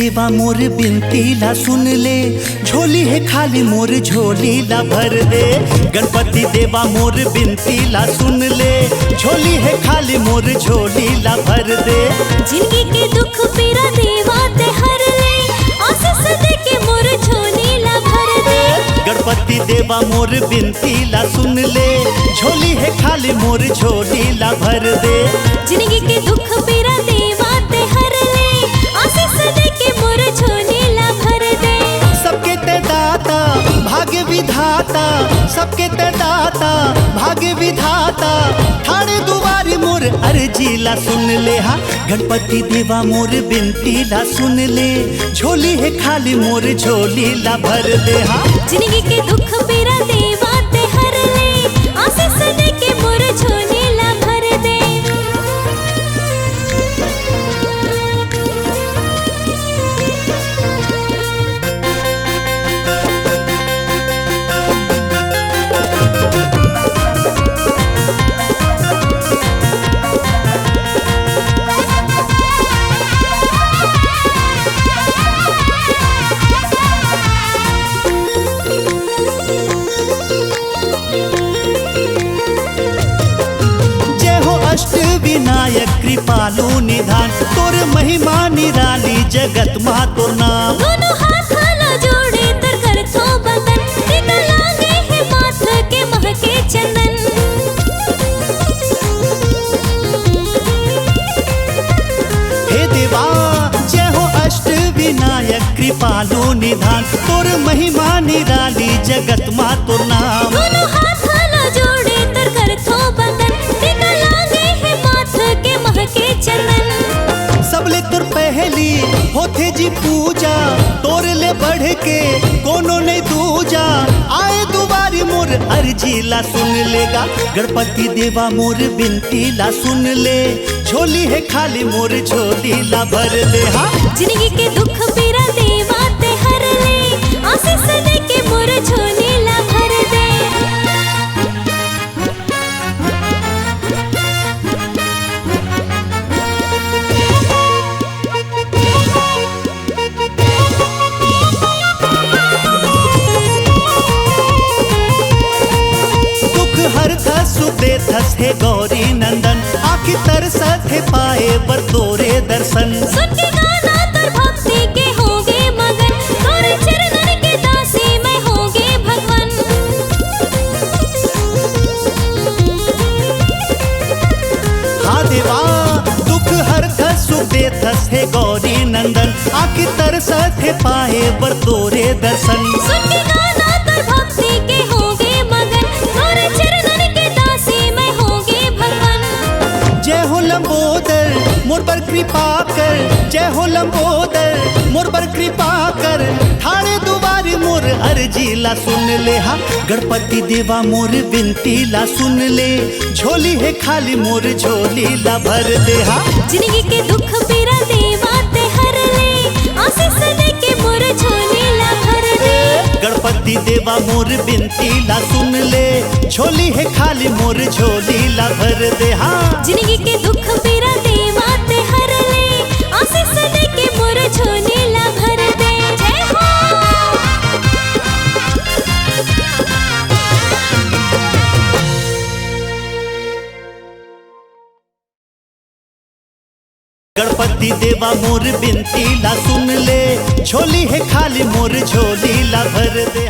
देवा मोर बिनती ला सुन ले, झोली है खाली मोर झोली ला भर दे। गणपति देवा मोर बिनती ला सुन ले, झोली है खाली मोर झोली ला भर दे। जिंदगी के दुख पीरा देवा ते हर ले, आशीष दे के मोर झोली ला भर दे। गणपति देवा मोर बिनती ला सुन ले, झोली है खाली मोर झोली ला भर दे। जिंदगी के दुख पीरा देवा ते हर ले, आशीष दे के मोर झोली ला भर दे। सबके ते दाता भाग्य विधाता, सबके ते दाता भाग्य विधाता, ठाणे दुआरी मोर अर्जी ला सुन ले। हा गणपति देवा मोर बिनती ला सुन ले, झोली है खाली मोर झोली ला भर दे। हा जिंदगी के दुख पीरा देवा ते हर ले, आशीष दे के मोर झोली ला भर दे। अष्ट विनायक कृपालु निधान, तोर महिमा निराली जगत माँ तोर नाम। दोनों हाथ ला जोड़े तर कर तो बंधन, टीका लागे है माथ के महके चंदन। हे देवा जय हो अष्ट विनायक कृपालु निधान, तोर महिमा निराली जगत माँ तोर नाम। दोनों हाथ ला जोड़े तर कर तो बंधन, टीका लागे है माथ के महके चंदन। सबले तुर पहली होथे जी पूजा, तोर ले बढ़ के कोनो नहीं दूजा। आए दुबारी मोर अर्जी ला सुन लेगा, गणपति देवा मोर बिनती ला सुन ले, झोली है खाली मोर झोली ला भर दे। हा जिंदगी के दुख पीरा देवा ते हर ले, आशीष दे के मोर झोली ला भर दे। सुबेथस है गौरी नंदन, आखि तरसत है पाए बर तोरे दर्शन। सुन के गाना तर भक्ति के होगे मगन, तोरे चरणन के दासी में होगे भगवन। हाँ देवा दुख हरथस सुबेथस है गौरी नंदन, आखि तरसत है पाए बर तोरे दर्शन। सुन के गाना तर भक्ति के होगे मगन, तोरे चरणन के दासी में होगे भगवन। जय हो लंबोदर मोर पर कृपा कर, जय हो लंबोदर मोर पर कृपा कर, ठाणे दुबारी मोर अर्जी ला सुन ले। हा गणपति देवा मोर बिनती ला सुन ले, झोली है खाली मोर झोली ला भर दे। हा जिंदगी के दुख पीरा देवा ते हर ले, आशीष दे के मोर झोली ला भर दे। गणपति देवा मोर बिनती ला सुन ले, झोली है खाली मोर झोली ला भर दे। हाँ जिंदगी के दुख पीरा देवा ते हर ले, आशीष दे के मोर झोली ला भर दे। जय हो गणपति देवा मोर बिनती ला सुन ले, झोली है खाली मोर झोली ला भर दे।